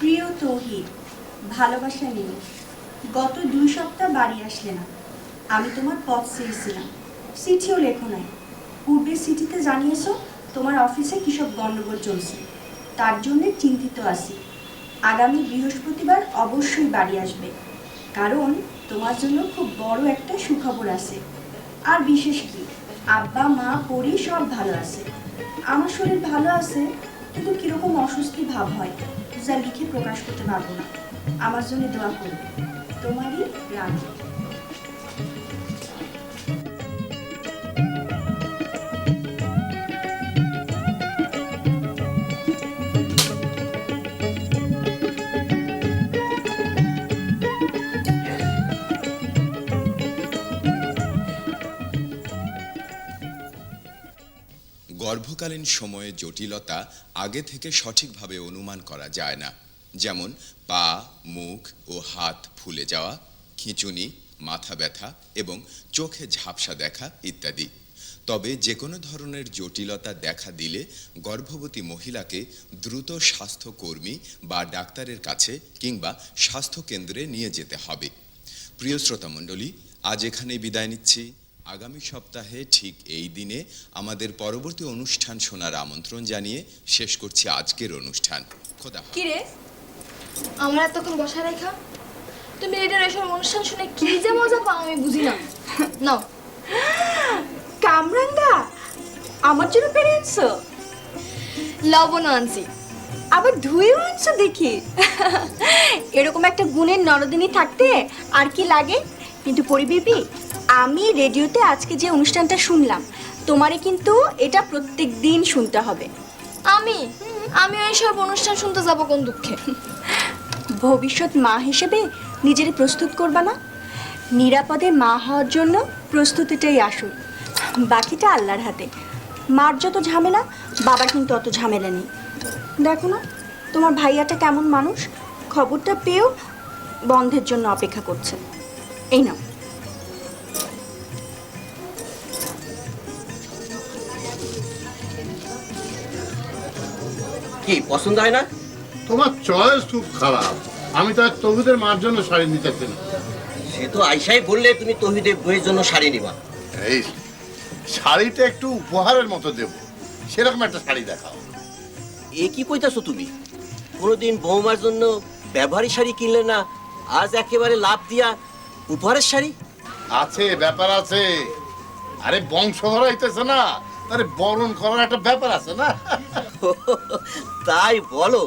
প্রিয় তৌহিদ, ভালোবাসা নিয়ে গত 2 সপ্তাহ বাড়ি আসলে না। আমি তোমার পথ চেয়েছিলাম, চিঠিও লেখো নাই। পূর্বের চিঠিতে জানিয়েছো তোমার অফিসে কী সব গণ্ডগোল চলছে, তার জন্যে চিন্তিত আছি। আগামী বৃহস্পতিবার অবশ্যই বাড়ি আসবে, কারণ তোমার জন্য খুব বড় একটা সুখবর আছে। আর বিশেষ কি, আব্বা মা পরি সব ভালো আছে। আমার শরীর ভালো আছে, কিন্তু কীরকম অস্বস্তি ভাব হয়, যা লিখে প্রকাশ করতে পারবো না। আমার জন্য দোয়া করবে, তোমারই রানী। গর্ভকালীন সময়ে জটিলতা আগে থেকে সঠিকভাবে অনুমান করা যায় না, যেমন পা, মুখ ও হাত ফুলে যাওয়া, খিঁচুনি, মাথা ব্যথা এবং চোখে ঝাপসা দেখা ইত্যাদি। তবে যে কোনো ধরনের জটিলতা দেখা দিলে গর্ভবতী মহিলাকে দ্রুত স্বাস্থ্যকর্মী বা ডাক্তারের কাছে কিংবা স্বাস্থ্যকেন্দ্রে নিয়ে যেতে হবে। প্রিয় শ্রোতামণ্ডলী, আজ এখানেই বিদায় নিচ্ছি। আগামী সপ্তাহে ঠিক এই দিনে আমাদের পরবর্তী অনুষ্ঠান শোনার আমন্ত্রণ জানিয়ে শেষ করছি আজকের অনুষ্ঠান। খোদা। কি রে, আমরা এতক্ষণ বসা রেখা তুমি এটার এসব অনুষ্ঠান শুনে কি যে মজা পাও আমি বুঝি না। নাও কামরাঙ্গা, আমার জন্য পেরে আনছো? লবণ আনছি। আবার ধুয়েও আনছো দেখি। এরকম একটা গুণের নরদিনী থাকতে আর কি লাগে। কিন্তু পরিবেবি, আমি রেডিওতে আজকে যে অনুষ্ঠানটা শুনলাম, তোমারে কিন্তু এটা প্রত্যেক দিন শুনতে হবে। আমি এইসব অনুষ্ঠান শুনতে যাব কোন দুঃখে? ভবিষ্যৎ মা হিসেবে নিজের প্রস্তুত করবা না? নিরাপদে মা হওয়ার জন্য প্রস্তুতিটাই আসল, বাকিটা আল্লাহর হাতে। মার যত ঝামেলা, বাবার কিন্তু অত ঝামেলা নেই। দেখো না তোমার ভাইয়াটা কেমন মানুষ, খবরটা পেয়েও বন্ধের জন্য অপেক্ষা করছে। এই নাও। কি পছন্দ হয় না? তোমার চয়েস খুব খারাপ। আমি তো আর তৌহিদের মার জন্য শাড়ি নিতেছি না। সে তো আইসাই বললে তুমি তৌহিদের বইয়ের জন্য শাড়ি নিবা। এই শাড়িটা একটু উপহারের মতো দেব, সেরকম একটা শাড়ি দেখাও। এ কি কইতাছো তুমি? কোনোদিন বৌমার জন্য ব্যবহারী শাড়ি কিনলে না, আজ একেবারে লাভ দিয়া উপহারের শাড়ি? আছে, ব্যাপার আছে। আরে বংশ ধরাইতেছে না, আরে বরণ করার একটা ব্যাপার আছে না। তাই বলো?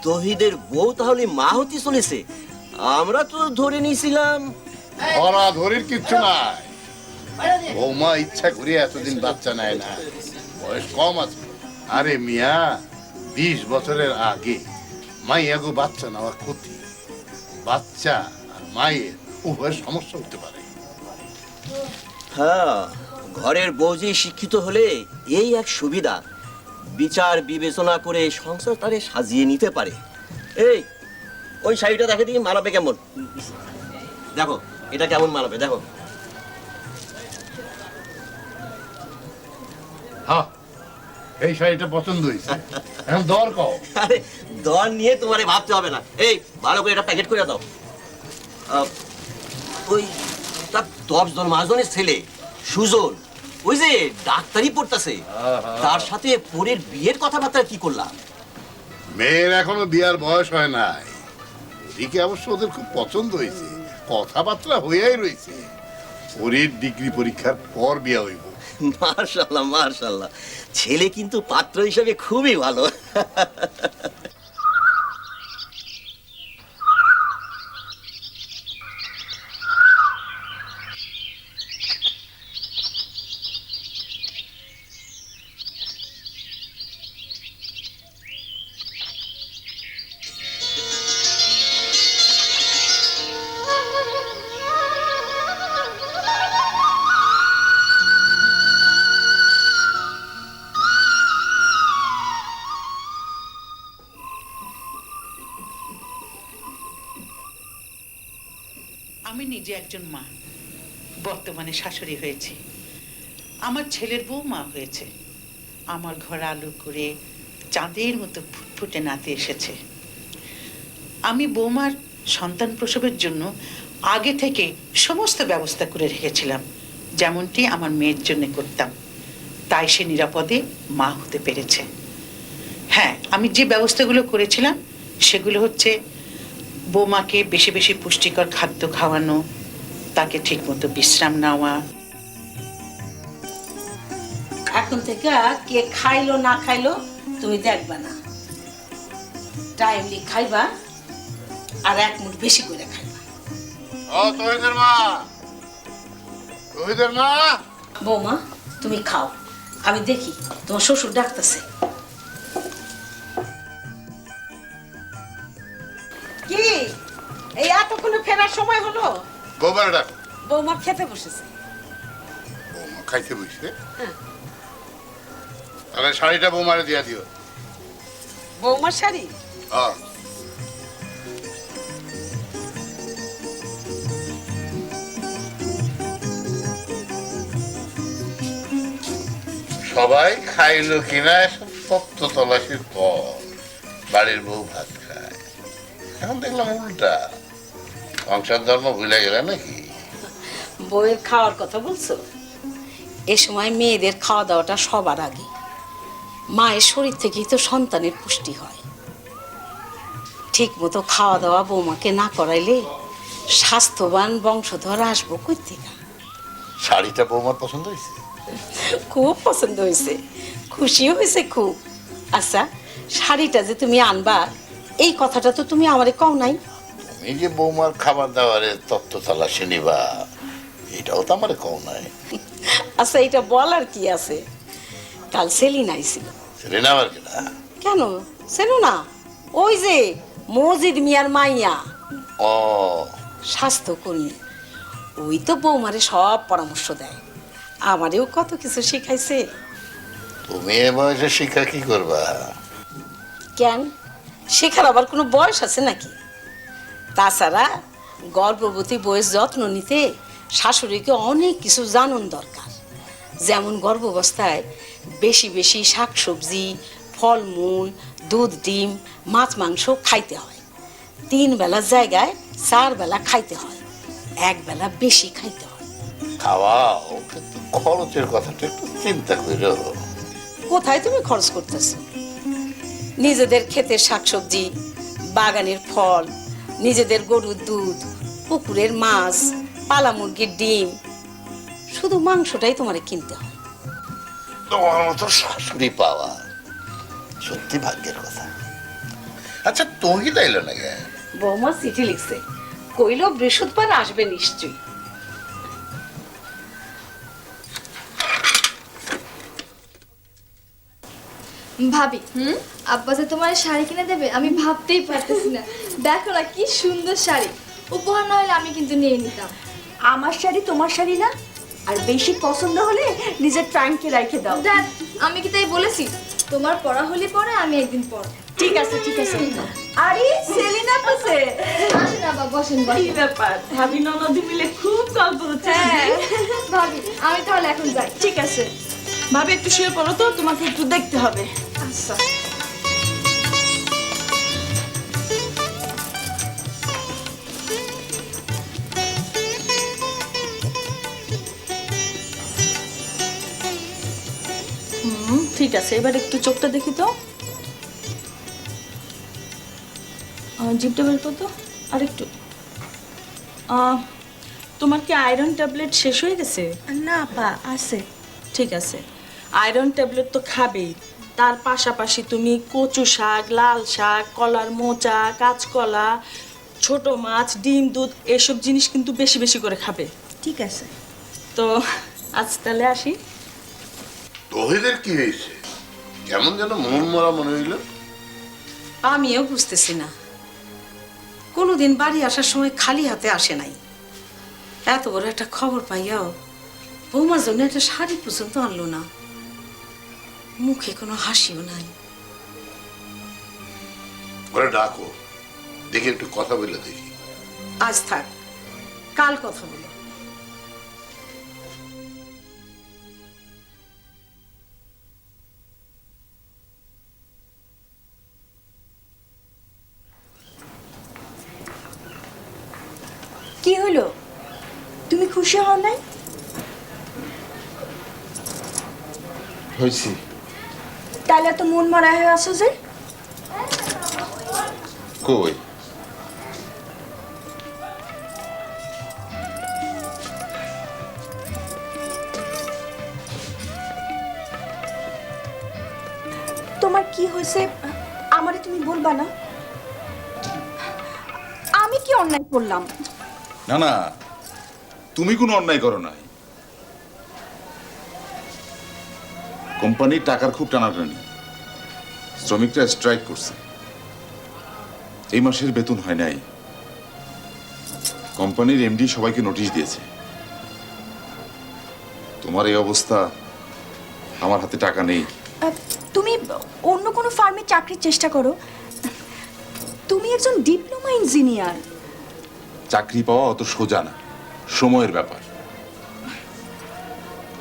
তৌহিদের বউ তাহলে মা হতে চলেছে? আমরা তো ধরে নিয়েছিলাম। ধরা ধরির কিচ্ছু নাই। বৌমা ইচ্ছা করে এতদিন বাচ্চা নেয় না, বয়স কম আছে। আরে মিয়া, 20 বছরের আগে মাইয়াগো বাচ্চা নেওয়া ক্ষতি। বাচ্চা আর মায়ের উভয় সমস্যা হতে পারে। হ্যাঁ, ঘরের বউ যে শিক্ষিত হলে এই এক সুবিধা, বিচার বিবেচনা করে সংসার তারে সাজিয়ে নিতে পারে। এই ওই শাড়িটা দেখে দিয়ে মানাবে কেমন? দেখো এটা কেমন মানাবে, দেখো। হ্যাঁ, এই শাড়িটা পছন্দ হয়েছে। এখন দর কও। আরে দর নিয়ে তোমারে ভাবতে হবে না। এই ভালো করে এটা প্যাকেট করে দাও। ওই তার 10 জন মাসজনের ছেলে সুজন, ওই যে ডাক্তারি পড়তেছে, তার সাথে পরের বিয়ের কথাবার্তা কি করলাম? মেয়ের এখনো বিয়ার বয়স হয় নাই। ওদিকে অবশ্য ওদের খুব পছন্দ হয়েছে, কথাবার্তা হইয়াই রয়েছে। ওর ডিগ্রি পরীক্ষার পর বিয়া হইব। মাশাআল্লাহ মাশাআল্লাহ, ছেলে কিন্তু পাত্র হিসেবে খুবই ভালো। আমি নিজে একজন মা, বর্তমানে শাশুড়ি হয়েছি। আমার ছেলের বউ মা হয়েছে। আমার ঘর আলো করে চাঁদের মতো ফুটফুটে নাতি এসেছে। আমি বৌমার সন্তান প্রসবের জন্য আগে থেকে সমস্ত ব্যবস্থা করে রেখেছিলাম, যেমনটি আমার মেয়ের জন্য করতাম। তাই সে নিরাপদে মা হতে পেরেছে। হ্যাঁ, আমি যে ব্যবস্থাগুলো করেছিলাম সেগুলো হচ্ছে বৌমাকে বেশি বেশি পুষ্টিকর খাদ্য খাওয়ানো, তাকে ঠিকমতো বিশ্রাম নেওয়া। এখন থেকে কে খাইলো না খাইলো তুমি দেখবা না, টাইমলি খাইবা আর এক মুঠ বেশি করে খাইবা। ও তহিদের মা, তহিদের মা। বৌমা তুমি খাও, আমি দেখি তোমার শ্বশুর ডাকতেছে। কি এই এতক্ষণে ফেরার সময় হলো? বৌমার ডাক। বৌমা খেতে বসেছে। বৌমা খাইতে বসে? হ্যাঁ। তাহলে শাড়িটা বৌমারে দিয়া দিও। বৌমার শাড়ি? হ্যাঁ। সবাই খাইলো কিনা এসব তত্ত্ব তলাশির পর বাড়ির বউ ভাত খায়। এখন দেখলাম উল্টা, সংসার ধর্ম ভুলে গেলে নাকি? বউয়ের খাওয়ার কথা বলছো? এ সময় মেয়েদের খাওয়া দাওয়াটা সবার আগে। মায়ের শরীর থেকেই তো সন্তানের পুষ্টি হয়। ঠিক মতো খাওয়া দাওয়া বৌমাকে না করাইলে স্বাস্থ্যবান বংশধর আসবো কই থেকে? শাড়িটা বৌমার পছন্দ হয়েছে? খুব পছন্দ হয়েছে, খুশিও হয়েছে খুব। আচ্ছা, শাড়িটা যে তুমি আনবা এই কথাটা তো তুমি আমারে কও নাই। তুমি যে বৌমার খাবার দাবারের তত্ত্ব তলাশি নিবা এটাও তো আমার কও নাই। আচ্ছা, এটা বলার কি আছে? কাল সেলিন আইছিল। সেলিনা আবার কিনা? কেন চেনো না? ওই যে মজিদ মিয়ার মাইয়া, ও স্বাস্থ্যকর্মী। ওই তো বৌমারে সব পরামর্শ দেয়, আমারেও কত কিছু শিখাইছে। তুমি এ বয়সে শিক্ষা কি করবা? কেন, শেখার আবার কোনো বয়স আছে নাকি? তাছাড়া গর্ভবতী বয়স যত্ন নিতে শাশুড়িকে অনেক কিছু জানুন দরকার। যেমন গর্ভাবস্থায় বেশি বেশি শাকসবজি, ফলমূল, দুধ, ডিম, মাছ, মাংস খাইতে হয়। 3 বেলার জায়গায় 4 বেলা খাইতে হয়, 1 বেলা বেশি খাইতে হয়। খাওয়াও, কিন্তু খরচের কথাটা একটু চিন্তা করো। কোথায় তুমি খরচ করতেছো? নিজেদের ক্ষেতের শাকসবজি, বাগানের ফল, নিজেদের গরুর দুধ, পুকুরের মাছ, পালা মুরগির ডিম, শুধু মাংসটাই তোমারে কিনতে হয়। তোমার মতো শাশুড়ি পাওয়া সত্যি ভাগ্যের কথা। আচ্ছা তহিদ আইলো না কেন? বৌমা চিঠি লিখছে, কইলো বৃহস্পতিবার আসবে নিশ্চয়ই। ভাবি, আব্বা যে তোমার শাড়ি কিনে দেবে আমি ভাবতেই পারতেছি না। দেখো না কি সুন্দর শাড়ি, উপহার না হলে আমি কিন্তু নিয়ে নিতাম। আমার শাড়ি তোমার শাড়ি না, আর বেশি পছন্দ হলে নিজের ট্রাঙ্কে রেখে দাও। দেখ, আমি কি তাই বলেছি? তোমার পড়া হলে পরে, আমি একদিন পর। ঠিক আছে ঠিক আছে। আরে সেলিনা পাশে আসেন আবার, বসেন কি বসেন। ব্যাপার, ভাবি ননদি মিলে খুব গল্প হচ্ছে। হ্যাঁ ভাবি, আমি তাহলে এখন যাই। ঠিক আছে ভাবি, একটু শুয়ে পড়ো তো, তোমাকে একটু দেখতে হবে। আচ্ছা। ঠিক আছে, এবার একটু চোখটা দেখি তো, জিভটা বের করো তো আর একটু। তোমার কি আয়রন ট্যাবলেট শেষ হয়ে গেছে? না পা আছে। ঠিক আছে, আয়রন ট্যাবলেট তো খাবেই, তার পাশাপাশি তুমি কচু শাক, লাল শাক, কলার মোচা, কাঁচকলা, ছোট মাছ, ডিম, দুধ এসব জিনিস কিন্তু বেশি বেশি করে খাবে। ঠিক আছে। তো আজ তাহলে আসি। তহিদের কি হয়েছে? কেমন যেন মন মরা মনে হইল। আমিও বুঝতেছি না, কোনোদিন বাড়ি আসার সময় খালি হাতে আসে নাই। এত বড় একটা খবর পাইয়াও বৌমার জন্য একটা শাড়ি পর্যন্ত আনলো না, মুখে কোনো হাসিও নাই। ওরা ডাকো, দেখি একটু কথা বলে দেখি। আজ থাক, কাল কথা বলো। কি হলো, তুমি খুশি হও নাই? হয়েছি। তাহলে এত মন মরা হয়ে আছো যে? কই তোমার কি হয়েছে আমারে তুমি বলবা না? আমি কি অন্যায় করলাম? না না, তুমি কোনো অন্যায় করো নাই। কোম্পানির টাকার খুব টানাটানি, শ্রমিকরা স্ট্রাইক করছে, এই মাসের বেতন হয় নাই। কোম্পানির এমডি সবাইকে নোটিশ দিয়েছে। তোমার এই অবস্থা, আমার হাতে টাকা নেই। তুমি অন্য কোনো ফার্মে চাকরির চেষ্টা করো। তুমি একজন ডিপ্লোমা ইঞ্জিনিয়ার। চাকরি পাওয়া অত সোজা না, সময়ের ব্যাপার।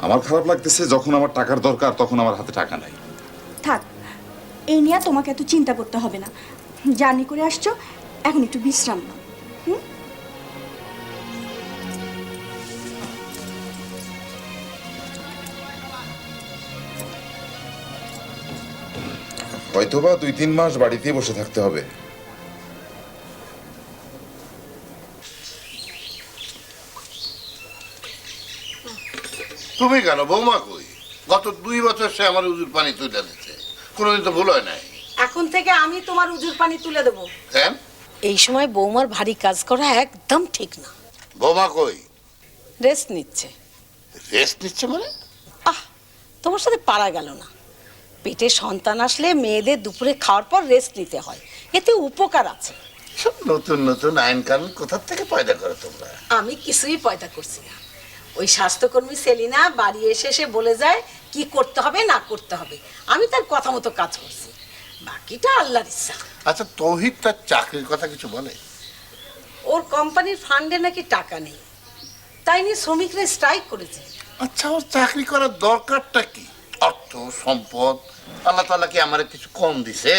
আমার খারাপ লাগতেছে, যখন আমার টাকার দরকার তখন আমার হাতে টাকা নাই। থাক, এই নিয়ে তোমাকে এত চিন্তা করতে হবে না। জার্নি করে আসছো, এখন একটু বিশ্রাম নাও। হয়তোবা 2-3 মাস বাড়িতেই বসে থাকতে হবে। তুমি কেন, বৌমা কই? গত 2 বছর সে আমার উজুর পানি তুলে দিচ্ছে, কোনোদিন তো ভুল হয় নাই। এখন থেকে আমি তোমার উজুর পানি তুলে দেবো। কেন? এই সময় বৌমার ভারী কাজ করা একদম ঠিক না। বৌমা কই? রেস্ট নিচ্ছে। রেস্ট নিচ্ছে মানে? আহ, তোমার সাথে পারা গেল না। পেটে সন্তান আসলে মেয়েদের দুপুরে খাওয়ার পর রেস্ট নিতে হয়, এতে উপকার আছে। সব নতুন নতুন আইন কানুন কোথা থেকে পয়দা করো তোমরা? আমি কিছুই পয়দা করছি না। ওই স্বাস্থ্যকর্মী সেলিনা বাড়ি এসে এসে বলে যায় কি করতে হবে না করতে হবে, আমি তার কথা মতো কাজ করছি, বাকিটা আল্লাহর ইচ্ছা। আচ্ছা, তৌহিদ তার চাকরির কথা কিছু বলে? ওর কোম্পানির ফান্ডে নাকি টাকা নেই, তাই নিয়ে শ্রমিকরা স্ট্রাইক করেছে। আচ্ছা, ওর চাকরি করার দরকারটা কি? অর্থ সম্পদ আল্লাহ তাআলা কি আমার কিছু কম দিছে?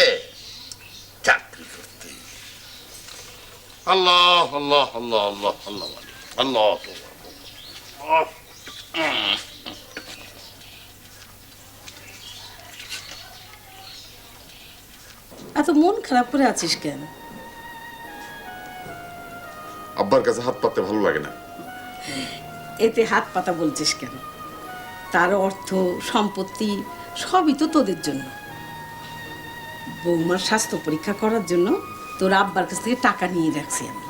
চাকরি করতে। আল্লাহ আল্লাহ আল্লাহ আল্লাহ আল্লাহ আল্লাহ আল্লাহ। এত মন খারাপ করে আছিস কেন? আব্বার কাছে হাত পাততে ভালো লাগে না। এতে হাত পাতা বলছিস কেন? তার অর্থ সম্পত্তি সবই তো তোদের জন্য। বৌমার স্বাস্থ্য পরীক্ষা করার জন্য তোর আব্বার কাছ থেকে টাকা নিয়ে রাখছি আমি।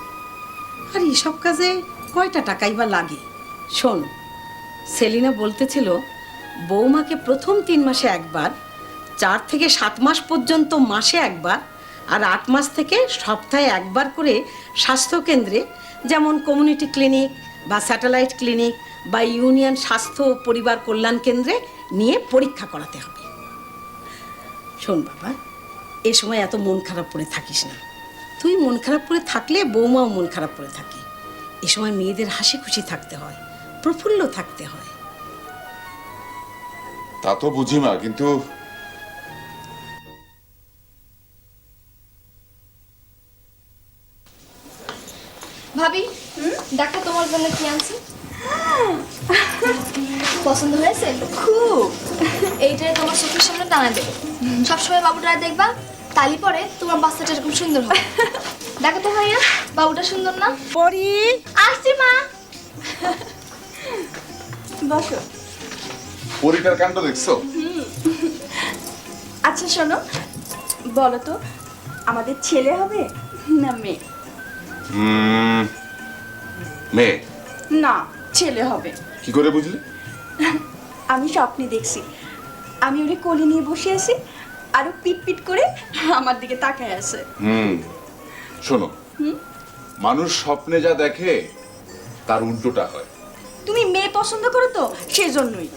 আর এসব কাজে কয়টা টাকাই বা লাগে? শোন, সেলিনা বলতেছিল বৌমাকে প্রথম 3 মাসে একবার, 4 থেকে 7 মাস পর্যন্ত মাসে একবার, আর 8 মাস থেকে সপ্তাহে একবার করে স্বাস্থ্যকেন্দ্রে, যেমন কমিউনিটি ক্লিনিক বা স্যাটেলাইট ক্লিনিক বা ইউনিয়ন স্বাস্থ্য ও পরিবার কল্যাণ কেন্দ্রে নিয়ে পরীক্ষা করাতে হবে। শোন বাবা, এ সময় এত মন খারাপ করে থাকিস না। তুই মন খারাপ করে থাকলে বৌমাও মন খারাপ করে থাকে। এ সময় মেয়েদের হাসি খুশি থাকতে হয়, প্রফুল্ল থাকতে হয়। তা তো বুঝি মা, কিন্তু ভাবি, দেখো তোমার জন্য কি আনছি। পছন্দ হয়েছে? খুব। এইটাই তোমার চোখের সামনে টানা দেবে, সবসময় বাবুটা দেখবা, তালি পরে তোমার বাচ্চাটা এরকম সুন্দর হবে। দেখো তো ভাইয়া, বাবুটা সুন্দর না? পরি, আসছি মা। বসো। পরীক্ষার কাণ্ড দেখছো? আচ্ছা শোনো, বলো তো আমাদের ছেলে হবে না মেয়ে? মেয়ে। না, ছেলে হবে। কি করে বুঝলি? আমি স্বপ্নে দেখছি, আমি ওরে কোলে নিয়ে বসে আছি, আরো পিট পিট করে আমার দিকে তাকায় আছে। শোনো, মানুষ স্বপ্নে যা দেখে তার উল্টোটা হয়। তুমি মেয়ে পছন্দ করো তো, সেজন্যই।